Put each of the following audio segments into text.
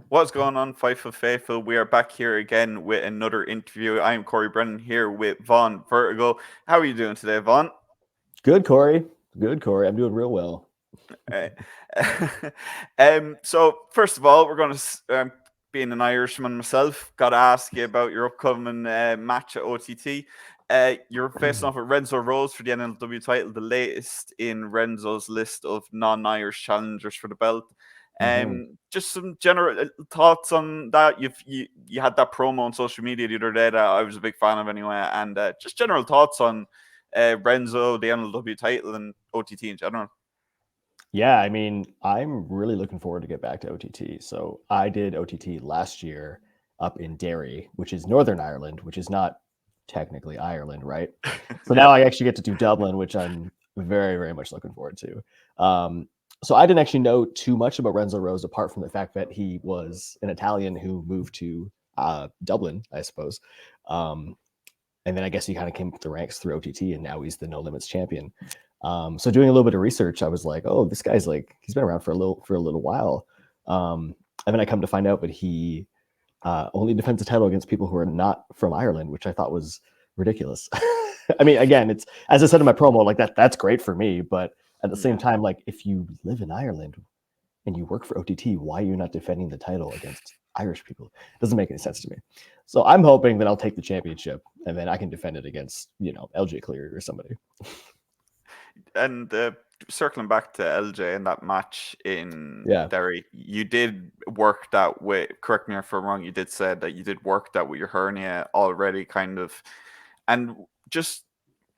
What's going on, Fightful Faithful? We are back here again with another interview. I am Brennan here with Vaughn Vertigo. How are you doing today, Vaughn? Good, Corey. Good, Corey. I'm doing real well. Uh, so first of all, we're going to, being an Irishman myself, got to ask you about your upcoming match at OTT. You're facing off with Renzo Rose for the NLW title, the latest in Renzo's list of non-Irish challengers for the belt. Just some general thoughts on that. You had that promo on social media the other day that I was a big fan of anyway, and just general thoughts on Renzo, the NLW title, and OTT in general. Yeah, I mean, I'm really looking forward to get back to OTT. So I did OTT last year up in Derry, which is Northern Ireland, which is not technically Ireland, right? So now I actually get to do Dublin, which I'm very, very much looking forward to. So I didn't actually know too much about Renzo Rose apart from the fact that he was an Italian who moved to Dublin, I suppose. And then I guess he kind of came up the ranks through OTT, and now he's the No Limits champion. So doing a little bit of research, I was like, oh, this guy's like, he's been around for a little while. And then I come to find out that he only defends the title against people who are not from Ireland, which I thought was ridiculous. I mean, again, it's, as I said in my promo, like that's great for me. But at the same time, like if you live in Ireland and you work for OTT, why are you not defending the title against Irish people? It doesn't make any sense to me. So I'm hoping that I'll take the championship and then I can defend it against, LJ Cleary or somebody. And circling back to LJ in that match in Derry, you did work that with, correct me if I'm wrong, you did say that you did work that with your hernia already, kind of. And just,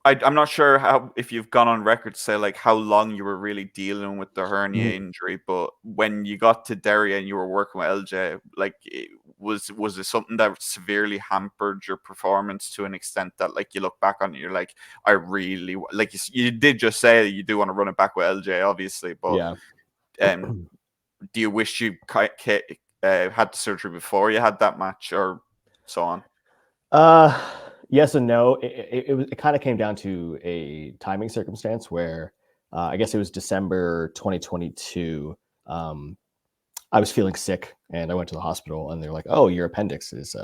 I'm not sure how, if you've gone on record to say like how long you were really dealing with the hernia injury, but when you got to Derry and you were working with LJ, like was it something that severely hampered your performance to an extent that like you look back on it, you're like, I really like you did just say you do want to run it back with LJ, obviously, but do you wish you had the surgery before you had that match or so on? Yes and no. It kind of came down to a timing circumstance where I guess it was December 2022. I was feeling sick and I went to the hospital and they're like, oh, your appendix is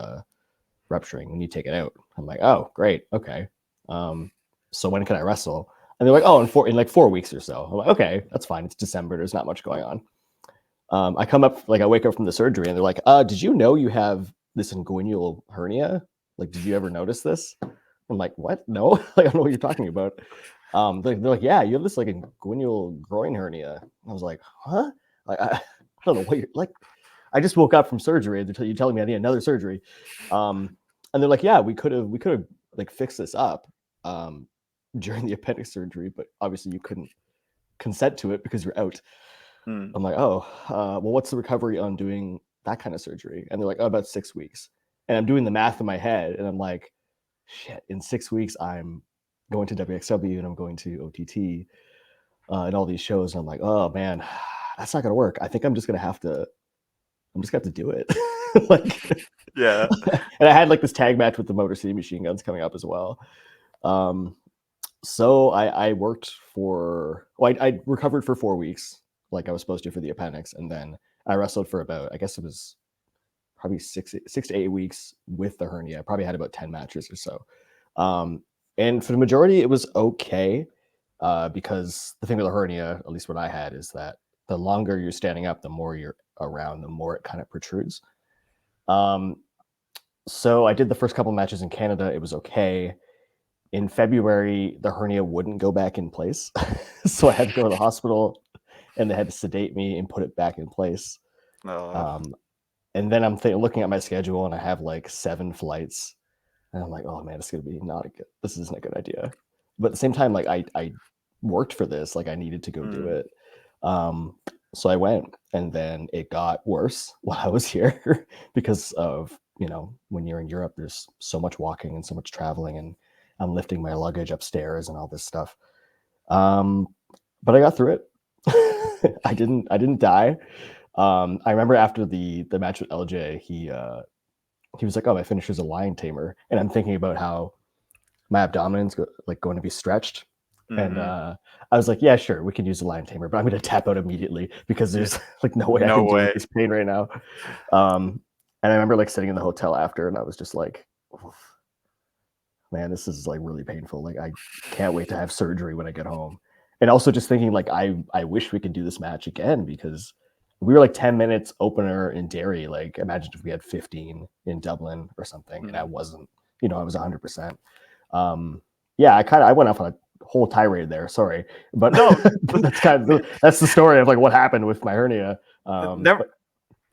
rupturing. We need to take it out. I'm like, oh, great. Okay. So when can I wrestle? And they're like, oh, in like 4 weeks or so. I'm like, okay, that's fine. It's December. There's not much going on. I wake up from the surgery and they're like, did you know you have this inguinal hernia? Like, did you ever notice this? I'm like, what? No, like, I don't know what you're talking about. They're like, yeah, you have this like inguinal groin hernia. I was like, huh? Like, I don't know what you're like. I just woke up from surgery. You're telling me I need another surgery. And they're like, yeah, we could have like fixed this up during the appendix surgery, but obviously you couldn't consent to it because you're out. I'm like, oh, well, what's the recovery on doing that kind of surgery? And they're like, oh, about 6 weeks. And I'm doing the math in my head, and I'm like, shit, in 6 weeks, I'm going to WXW and I'm going to OTT and all these shows. And I'm like, oh man, that's not going to work. I think I'm just going to have to do it. Like, yeah. And I had like this tag match with the Motor City Machine Guns coming up as well. So I worked I recovered for 4 weeks, like I was supposed to for the appendix. And then I wrestled for about, I guess it was probably 6 to 8 weeks with the hernia. I probably had about 10 matches or so. And for the majority, it was okay. Because the thing with the hernia, at least what I had, is that the longer you're standing up, the more you're around, the more it kind of protrudes. So I did the first couple matches in Canada. It was okay. In February, the hernia wouldn't go back in place. So I had to go to the hospital and they had to sedate me and put it back in place. And then I'm looking at my schedule and I have like 7 flights. And I'm like, oh man, this isn't a good idea. But at the same time, like I worked for this, like I needed to go do it. So I went, and then it got worse while I was here because of, when you're in Europe, there's so much walking and so much traveling, and I'm lifting my luggage upstairs and all this stuff. But I got through it. I didn't die. I remember after the match with LJ, he was like, oh, my finisher's a lion tamer. And I'm thinking about how my abdomen's going to be stretched. And I was like, yeah, sure, we can use the lion tamer, but I'm going to tap out immediately because there's like no way I can deal with this pain right now. And I remember like sitting in the hotel after, and I was just like, man, this is like really painful. Like I can't wait to have surgery when I get home. And also just thinking like I wish we could do this match again because we were like 10 minutes opener in Derry. Like imagine if we had 15 in Dublin or something, and I wasn't, I was 100%. Yeah, I went off on a whole tirade there. Sorry, but no, that's the story of like what happened with my hernia.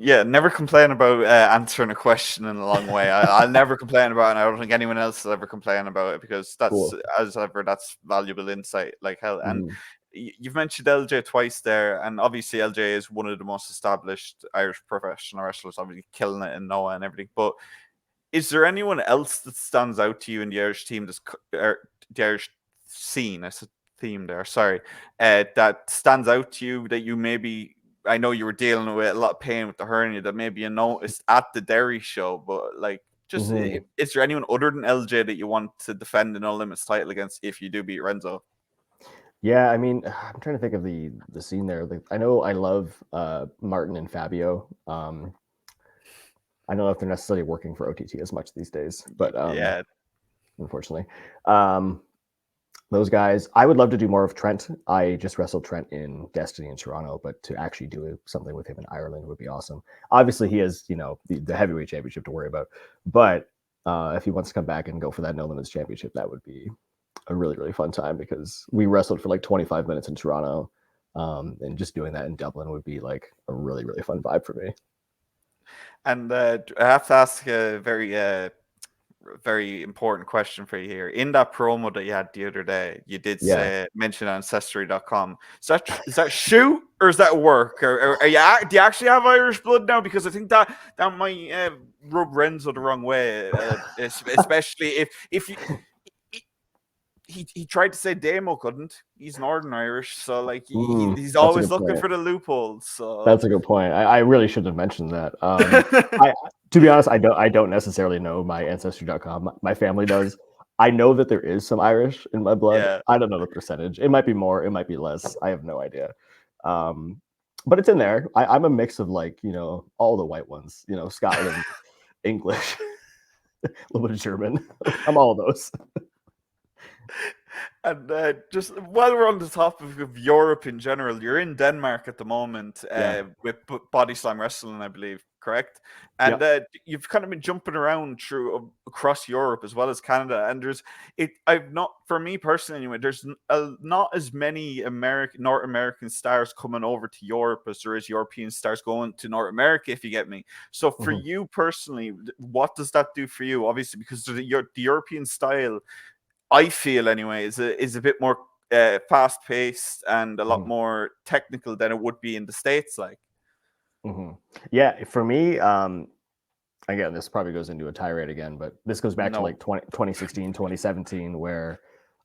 Never complain about answering a question in a long way. I'll never complain about it, and I don't think anyone else will ever complain about it because that's cool. That's valuable insight like hell. And you've mentioned LJ twice there, and obviously LJ is one of the most established Irish professional wrestlers, obviously killing it in Noah and everything. But is there anyone else that stands out to you in the Irish team, the Irish scene? I said theme there. Sorry, that stands out to you that you maybe. I know you were dealing with a lot of pain with the hernia that maybe you noticed at the Derry show, but like, just is there anyone other than LJ that you want to defend the No Limits title against if you do beat Renzo? Yeah, I mean, I'm trying to think of the scene there. Like, I know I love Martin and Fabio. I don't know if they're necessarily working for OTT as much these days, but yeah, unfortunately. Those guys, I would love to do more of Trent. I just wrestled Trent in Destiny in Toronto, but to actually do something with him in Ireland would be awesome. Obviously, he has, the heavyweight championship to worry about, but if he wants to come back and go for that No Limits championship, that would be a really, really fun time because we wrestled for like 25 minutes in Toronto, and just doing that in Dublin would be like a really, really fun vibe for me. And I have to ask a very important question for you here. In that promo that you had the other day, you did mention Ancestry.com. Is that shoot or is that work? Or do you actually have Irish blood now? Because I think that might rub Renzo the wrong way, especially if you. He tried to say Damo couldn't. He's Northern Irish, so like he's always looking for the loopholes. So that's a good point. I really should have mentioned that. To be honest, I don't necessarily know my Ancestry.com. My family does. I know that there is some Irish in my blood. Yeah. I don't know the percentage. It might be more. It might be less. I have no idea. But it's in there. I'm a mix of like all the white ones. Scotland, English, a little bit of German. I'm all of those. And just while we're on the topic of Europe in general, you're in Denmark at the moment with Body Slam Wrestling, I believe, correct? And you've kind of been jumping around across Europe as well as Canada. And for me personally anyway, there's not as many North American stars coming over to Europe as there is European stars going to North America, if you get me. So for you personally, what does that do for you? Obviously, because the European style, I feel anyway, is a bit more fast paced and a lot more technical than it would be in the States. Like, yeah, for me, again, this probably goes into a tirade again, but this goes back to like 2016, 2017, where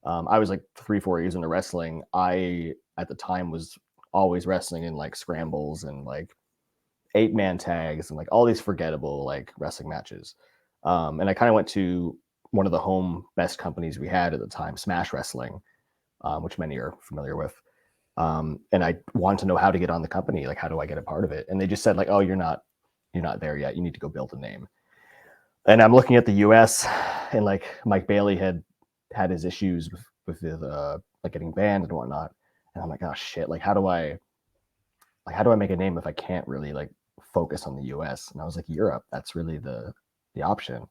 I was like 3-4 years into wrestling. I at the time was always wrestling in like scrambles and like 8-man tags and like all these forgettable like wrestling matches. And I kind of went to one of the home best companies we had at the time, Smash Wrestling, which many are familiar with. And I wanted to know how to get on the company. Like, how do I get a part of it? And they just said like, oh, you're not there yet. You need to go build a name. And I'm looking at the US and like Mike Bailey had his issues with like getting banned and whatnot. And I'm like, oh shit, like how do I make a name if I can't really like focus on the US? And I was like, Europe, that's really the option.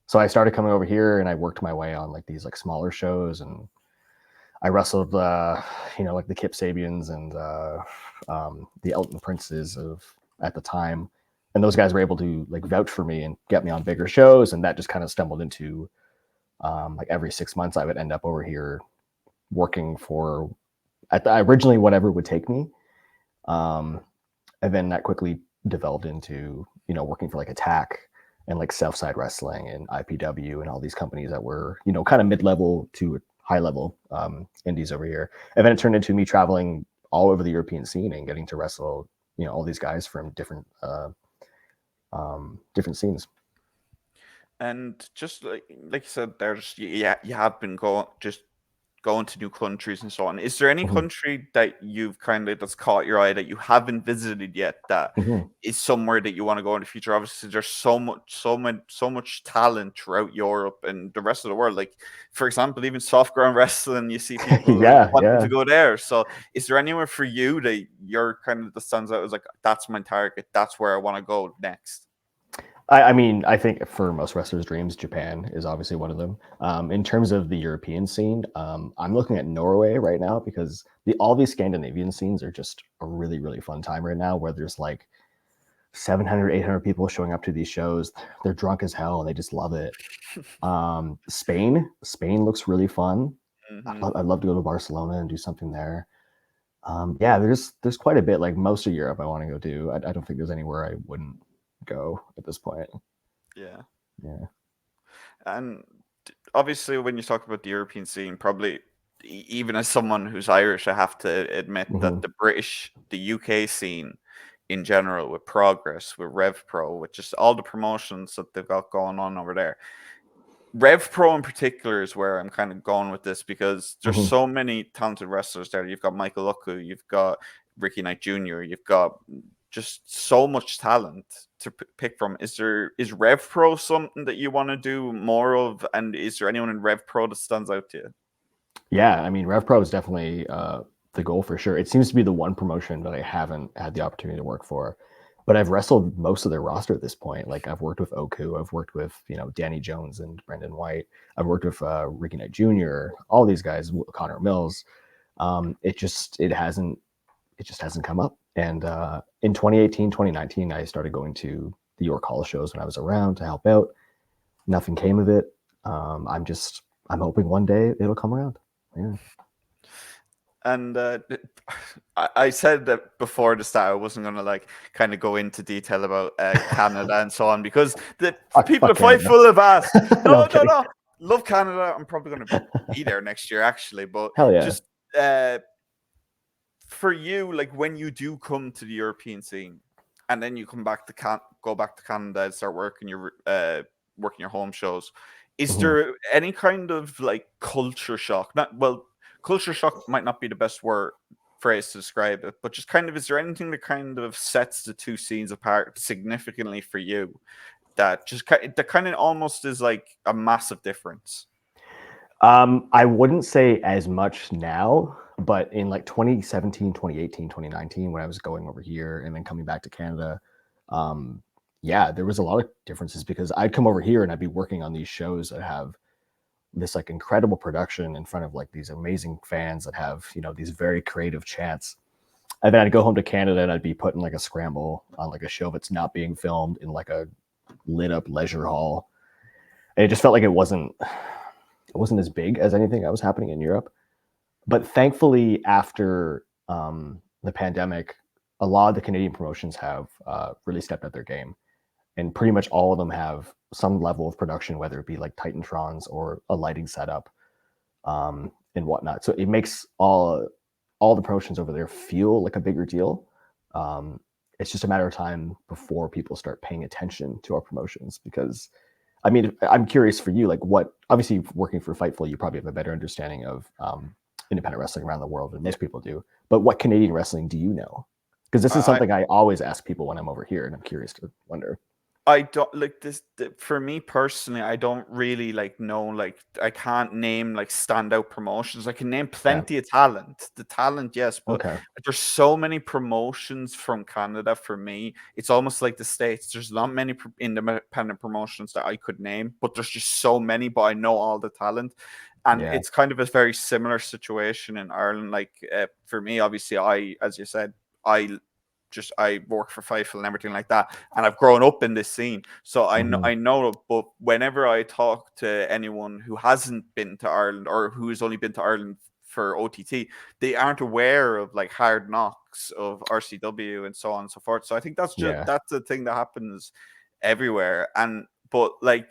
So I started coming over here and I worked my way on like these like smaller shows, and I wrestled, like the Kip Sabians and the Elton Princes at the time. And those guys were able to like vouch for me and get me on bigger shows. And that just kind of stumbled into like every 6 months I would end up over here working for originally whatever would take me. And then that quickly developed into, working for like Attack and like Southside Wrestling and IPW and all these companies that were, kind of mid-level to high-level indies over here. And then it turned into me traveling all over the European scene and getting to wrestle, all these guys from different scenes. And just like you said, there's you have been going to new countries and so on. Is there any country that you've kind of that's caught your eye that you haven't visited yet that is somewhere that you want to go in the future? Obviously, there's so much talent throughout Europe and the rest of the world. Like, for example, even soft ground wrestling, you see people wanting to go there. So, is there anywhere for you that you're kind of that stands out as like, that's my target, that's where I want to go next? I mean, I think for most wrestlers' dreams, Japan is obviously one of them. In terms of the European scene, I'm looking at Norway right now because all these Scandinavian scenes are just a really, really fun time right now where there's like 700, 800 people showing up to these shows. They're drunk as hell and they just love it. Spain looks really fun. I'd love to go to Barcelona and do something there. Yeah, there's quite a bit. Like most of Europe I want to go to. I don't think there's anywhere I wouldn't go at this point. Yeah. And obviously when you talk about the European scene, probably even as someone who's Irish, I have to admit that the UK scene in general, with Progress, with Rev Pro, with just all the promotions that they've got going on over there, Rev Pro in particular is where I'm kind of going with this because there's so many talented wrestlers there. You've got Michael Luku, you've got Ricky Knight Jr., you've got just so much talent to pick from. Is Rev Pro something that you want to do more of? And is there anyone in Rev Pro that stands out to you? Yeah, I mean, Rev Pro is definitely the goal for sure. It seems to be the one promotion that I haven't had the opportunity to work for, but I've wrestled most of their roster at this point. Like I've worked with Oku, I've worked with Danny Jones and Brendan White, I've worked with Ricky Knight Jr., all these guys, Connor Mills. It just hasn't come up. And in 2018, 2019, I started going to the York Hall shows when I was around to help out. Nothing came of it. I'm hoping one day it'll come around. Yeah. And I said that before the start, I wasn't going to like kind of go into detail about Canada and so on because the people at Fightful have asked. No. Love Canada. I'm probably going to be there next year, actually. But just for you, like when you do come to the European scene, and then you come back to go back to Canada and start working your home shows, is there any kind of like culture shock? Culture shock might not be the best phrase to describe it, but just kind of, is there anything that kind of sets the two scenes apart significantly for you that kind of almost is like a massive difference? I wouldn't say as much now, but in like 2017, 2018, 2019, when I was going over here and then coming back to Canada, there was a lot of differences because I'd come over here and I'd be working on these shows that have this like incredible production in front of like these amazing fans that have, these very creative chants. And then I'd go home to Canada and I'd be putting like a scramble on like a show that's not being filmed in like a lit up leisure hall. And it just felt like it wasn't as big as anything that was happening in Europe. But thankfully, after the pandemic, a lot of the Canadian promotions have really stepped up their game. And pretty much all of them have some level of production, whether it be like Titantrons or a lighting setup and whatnot. So it makes all the promotions over there feel like a bigger deal. It's just a matter of time before people start paying attention to our promotions because, I mean, I'm curious for you, like obviously working for Fightful, you probably have a better understanding of independent wrestling around the world than most people do. But what Canadian wrestling do you know? Because this is something I always ask people when I'm over here, and I'm curious to wonder. I don't like this for me personally. I don't really like know, like I can't name like standout promotions. I can name plenty of talent. The talent, yes, but there's so many promotions from Canada. For me, it's almost like the States. There's not many independent promotions that I could name, but there's just so many. But I know all the talent, and it's kind of a very similar situation in Ireland. Like for me, obviously, as you said, I work for Fightful and everything like that, and I've grown up in this scene, so I know. But whenever I talk to anyone who hasn't been to Ireland or who's only been to Ireland for OTT, they aren't aware of like Hard Knocks, of RCW, and so on and so forth. So I think that's just that's the thing that happens everywhere. But like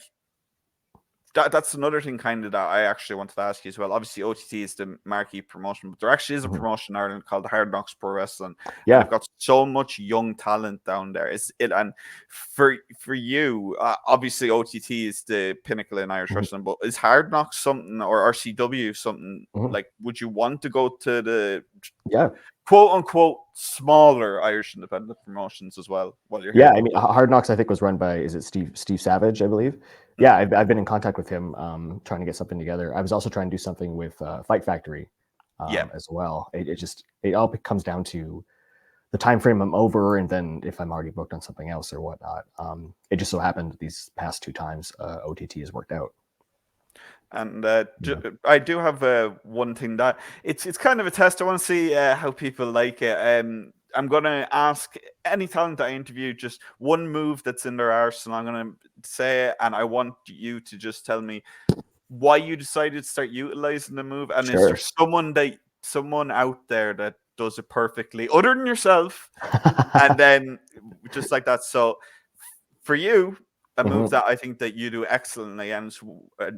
that's another thing kind of that I actually wanted to ask you as well. Obviously, OTT is the marquee promotion, but there actually is a promotion in Ireland called Hard Knocks Pro Wrestling. Yeah, and they've got so much young talent down there. And for you, obviously OTT is the pinnacle in Irish wrestling, but is Hard Knocks something, or RCW something like? Would you want to go to the quote unquote smaller Irish independent promotions as well while you're here? I mean, Hard Knocks I think was run by, is it Steve Savage, I believe. Yeah, I've been in contact with him, trying to get something together. I was also trying to do something with Fight Factory, as well. It all comes down to the time frame I'm over, and then if I'm already booked on something else or whatnot. It just so happened these past 2 times OTT has worked out. And I do have one thing that it's kind of a test. I want to see how people like it. I'm going to ask any talent that I interview just one move that's in their arsenal. I'm going to say it, and I want you to just tell me why you decided to start utilizing the move. And is there someone out there that does it perfectly other than yourself? And then just like that. So for you, a move that I think that you do excellently and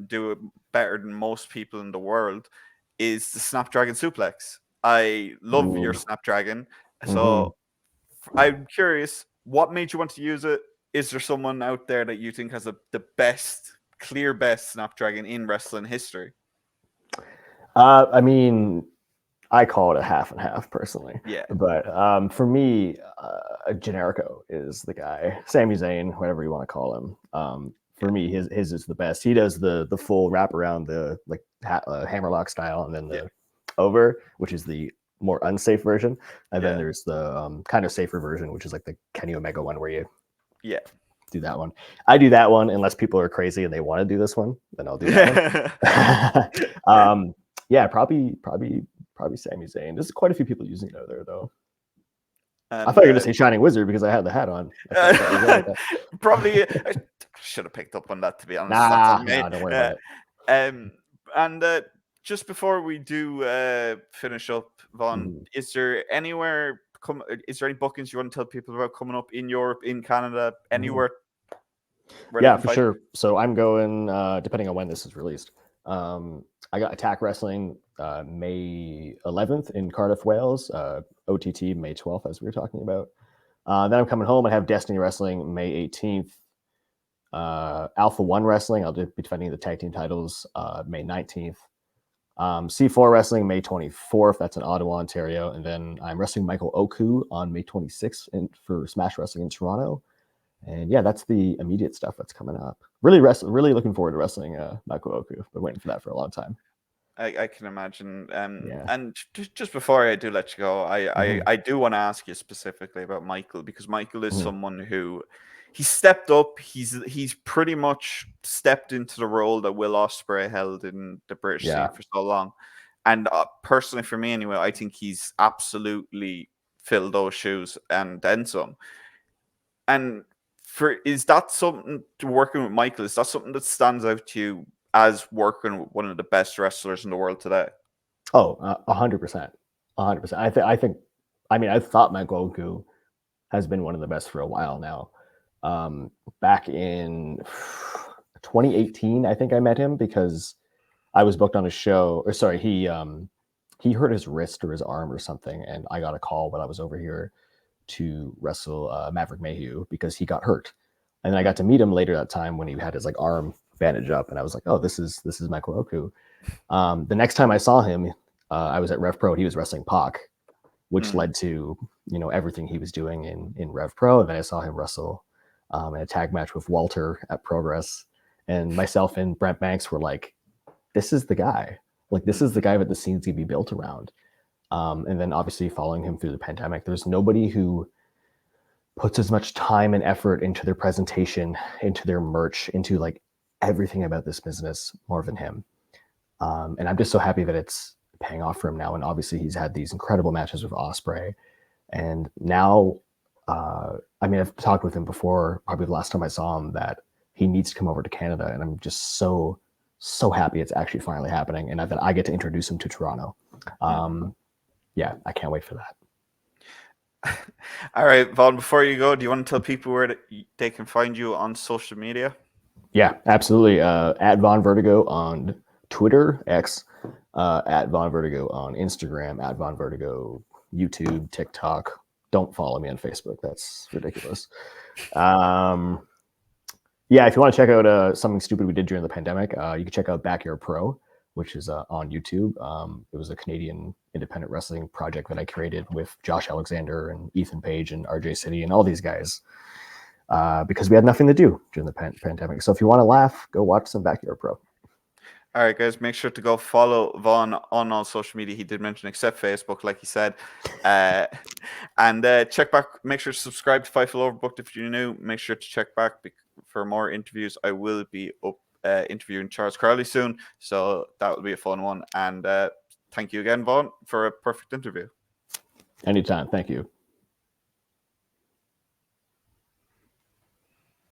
do it better than most people in the world is the Snapdragon Suplex. I love your Snapdragon. So I'm curious, what made you want to use it? Is there someone out there that you think has the clear best Snapdragon in wrestling history? I mean, I call it a half and half personally. Yeah. But for me, Generico is the guy. Sami Zayn, whatever you want to call him. For me, his is the best. He does the full wrap around, the hammerlock style, and then the over, which is the more unsafe version. And then there's the kind of safer version, which is like the Kenny Omega one where you do that one. I do that one unless people are crazy and they want to do this one, then I'll do that one. Yeah, probably Sami Zayn. There's quite a few people using it out there though. And, I thought you were going to say Shining Wizard because I had the hat on. Probably I should have picked up on that, to be honest. Nah, don't worry about it. And just before we do finish up, Vaughn, is there any bookings you want to tell people about coming up in Europe, in Canada, anywhere? Yeah, for sure. So I'm going, depending on when this is released. I got Attack Wrestling May 11th in Cardiff, Wales. OTT May 12th, as we were talking about. Then I'm coming home. I have Destiny Wrestling May 18th. Alpha One Wrestling, I'll be defending the tag team titles May 19th. C4 Wrestling May 24th. That's in Ottawa, Ontario. And then I'm wrestling Michael Oku on May 26th for Smash Wrestling in Toronto. And yeah, that's the immediate stuff that's coming up. Really looking forward to wrestling Michael Oku. Been waiting for that for a long time. I can imagine. And just before I do let you go, I do want to ask you specifically about Michael, because Michael is someone who he stepped up. He's pretty much stepped into the role that Will Ospreay held in the British scene for so long. And personally, for me anyway, I think he's absolutely filled those shoes and then some. And is that something, working with Michael, is that something that stands out to you as working with one of the best wrestlers in the world today? Oh, 100%. 100%. I thought Michael Oku has been one of the best for a while now. Back in 2018, I think I met him because I was booked on a show, or sorry, he hurt his wrist or his arm or something, and I got a call while I was over here to wrestle Maverick Mayhew because he got hurt. And then I got to meet him later that time when he had his arm bandaged up, and I was like, oh, this is Michael Oku. The next time I saw him, I was at Rev Pro. He was wrestling Pac, which led to everything he was doing in Rev Pro. And then I saw him wrestle in a tag match with Walter at Progress, and myself and Brent Banks were like, this is the guy. Like, this is the guy that the scene's gonna be built around. And then obviously following him through the pandemic, there's nobody who puts as much time and effort into their presentation, into their merch, into like everything about this business more than him. And I'm just so happy that it's paying off for him now. And obviously he's had these incredible matches with Ospreay. And now, I've talked with him before, probably the last time I saw him, that he needs to come over to Canada. And I'm just so happy it's actually finally happening. And that I get to introduce him to Toronto. Yeah, I can't wait for that. All right, Vaughn, before you go, do you want to tell people where they can find you on social media? Yeah, absolutely. At Vaughn Vertigo on Twitter, X, at Vaughn Vertigo on Instagram, at Vaughn Vertigo, YouTube, TikTok. Don't follow me on Facebook. That's ridiculous. Yeah, if you want to check out something stupid we did during the pandemic, you can check out Backyard Pro, which is on YouTube. It was a Canadian independent wrestling project that I created with Josh Alexander and Ethan Page and RJ City and all these guys because we had nothing to do during the pandemic. So if you want to laugh, go watch some Backyard Pro. All right, guys, make sure to go follow Vaughn on all social media. He did mention except Facebook, like he said. And check back. Make sure to subscribe to Fightful Overbooked if you're new. Make sure to check back for more interviews. I will be up interviewing Charles Crowley soon, so that will be a fun one. And thank you again, Vaughn, for a perfect interview. Anytime. Thank you.